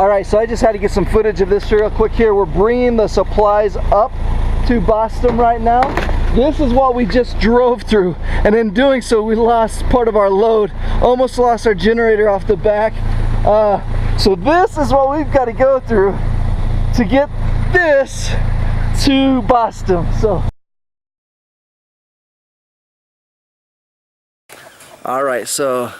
Alright, so I just had to get some footage of this real quick here. We're bringing the supplies up to Boston right now. This is what we just drove through, and in doing so we lost part of our load, almost lost our generator off the back. So this is what we've got to go through to get this to Boston. So alright, so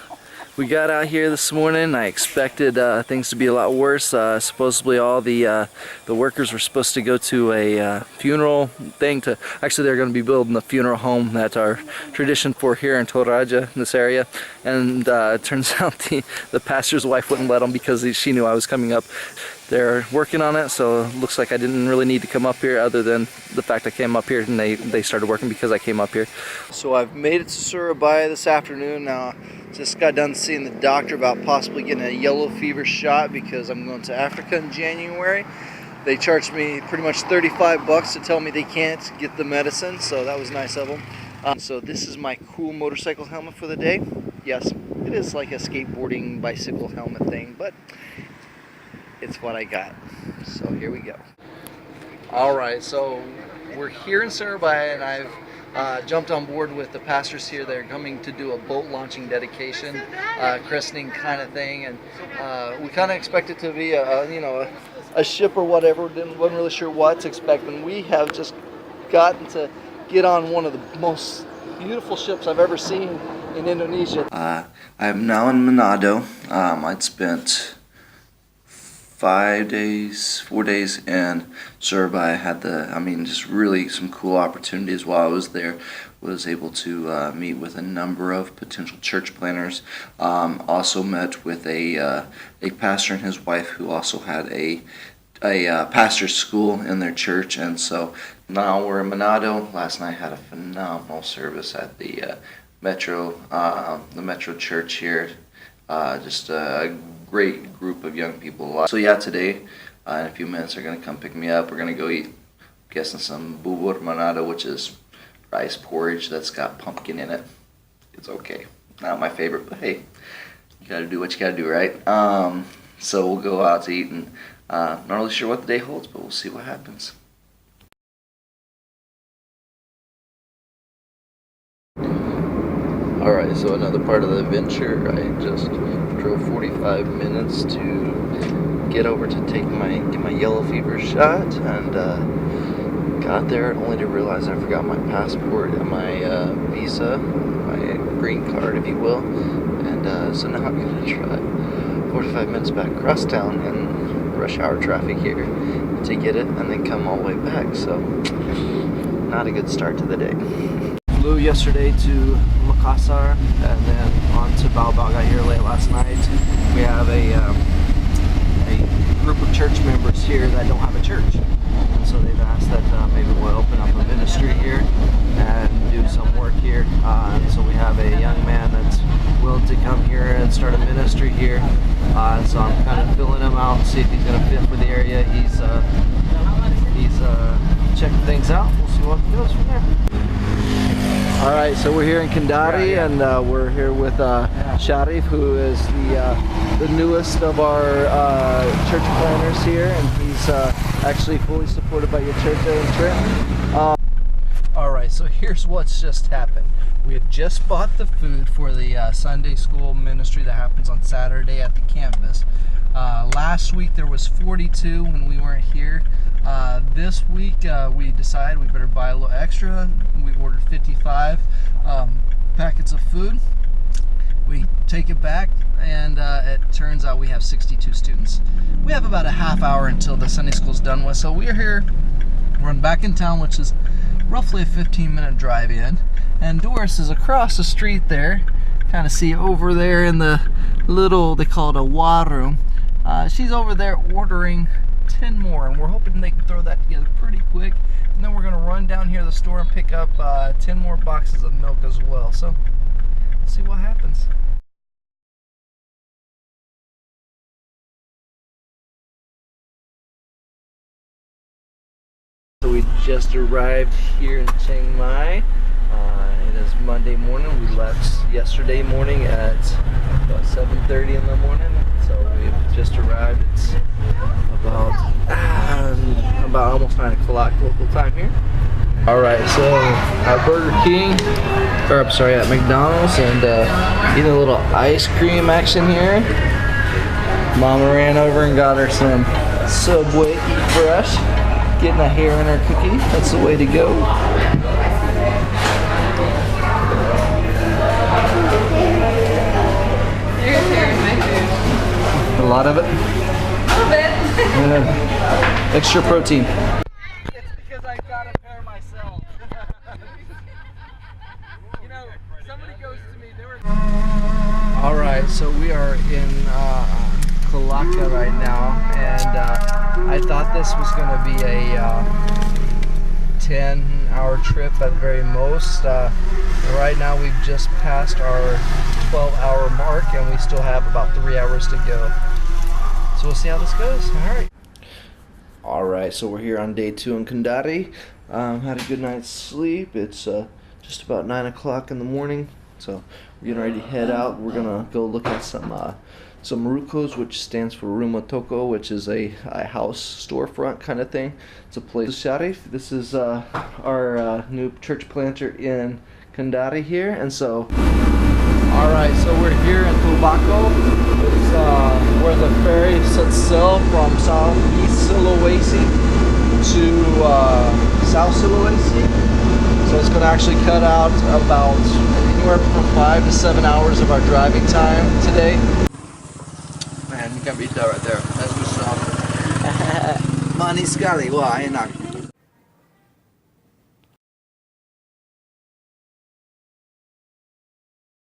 we got out here this morning. I expected things to be a lot worse. Supposedly all the workers were supposed to go to a funeral thing. Actually, they're going to be building a funeral home. That's our tradition for here in Toraja, in this area. And it turns out the pastor's wife wouldn't let them because she knew I was coming up. They're working on it, so it looks like I didn't really need to come up here other than the fact I came up here, and they started working because I came up here. So I've made it to Surabaya this afternoon. Now just got done seeing the doctor about possibly getting a yellow fever shot because I'm going to Africa in January. They charged me pretty much 35 bucks to tell me they can't get the medicine, so that was nice of them. So this is my cool motorcycle helmet for the day. Yes, it is like a skateboarding bicycle helmet thing, but it's what I got. So here we go. Alright, so we're here in Surabaya, and I've jumped on board with the pastors here. They're coming to do a boat launching dedication, christening kind of thing, and we kind of expect it to be a ship or whatever. Wasn't really sure what to expect, and we have just gotten to get on one of the most beautiful ships I've ever seen in Indonesia. I'm now in Manado. I'd spent 4 days in Surabaya. Had just really some cool opportunities while I was there. Was able to meet with a number of potential church planners. Also met with a pastor and his wife who also had a pastor's school in their church, and so now we're in Manado. Last night had a phenomenal service at the Metro Church here. Just a great group of young people. So yeah, today in a few minutes they're gonna come pick me up. We're gonna go eat, I'm guessing, some bubur Manado, which is rice porridge that's got pumpkin in it. It's okay, not my favorite, but hey, you gotta do what you gotta do, right? So we'll go out to eat, and not really sure what the day holds, but we'll see what happens. Alright, so another part of the adventure. I just drove 45 minutes to get over to get my yellow fever shot, and got there only to realize I forgot my passport and my visa, my green card, if you will, and so now I'm going to drive 45 minutes back across town in rush hour traffic here to get it, and then come all the way back, so not a good start to the day. Flew yesterday to Makassar and then on to Baobab. Got here late last night. We have a group of church members here that don't have a church, and so they've asked that maybe we'll open up a ministry here and do some work here. And so we have a young man that's willing to come here and start a ministry here. So I'm kind of filling him out, see if he's going to fit for the area. He's checking things out. We'll see what goes from there. Alright, so we're here in Kendari, and we're here with Sharif, who is the newest of our church planners here, and he's actually fully supported by your church there in Trenton. Alright, so here's what's just happened. We have just bought the food for the Sunday school ministry that happens on Saturday at the campus. Last week there was 42 when we weren't here. This week we decided we better buy a little extra. We ordered 55 packets of food. We take it back, and it turns out we have 62 students. We have about a half hour until the Sunday school's done with, so we're here. We're back in town, which is roughly a 15-minute drive in, and Doris is across the street there. Kind of see over there in the little, they call it a warung. She's over there ordering 10 more, and we're hoping they can throw that together pretty quick, and then we're going to run down here to the store and pick up 10 more boxes of milk as well. So let's see what happens. So we just arrived here in Chiang Mai. It is Monday morning. We left yesterday morning at about 7:30 in the morning, so we've just arrived. It's about almost 9 o'clock local time here. Alright, so at Burger King, or I'm sorry, at McDonald's, and eating a little ice cream action here. Mama ran over and got her some Subway Eat Fresh, getting a hair in her cookie. That's the way to go. A lot of it? A little bit. Extra protein. It's because I got a pair myself. You know, somebody goes to me, they were... Alright, so we are in Kalaka right now, and I thought this was going to be a 10-hour trip at the very most. Right now we've just passed our 12-hour mark, and we still have about 3 hours to go. So we'll see how this goes. Alright, so we're here on day 2 in Kandari. Had a good night's sleep. It's just about 9 o'clock in the morning, so we're getting ready to head out. We're gonna go look at some Marukos, which stands for Rumah Toko, which is a house storefront kind of thing. It's a place. Sharif, this is our new church planter in Kandari here, and so alright, so we're here in Tobacco. It's where the ferry sets sail from southeast Sulawesi to South Sulawesi. So it's going to actually cut out about anywhere from 5 to 7 hours of our driving time today. Man, you can beat that right there. That's what's up. Manis sekali. Wah, enak.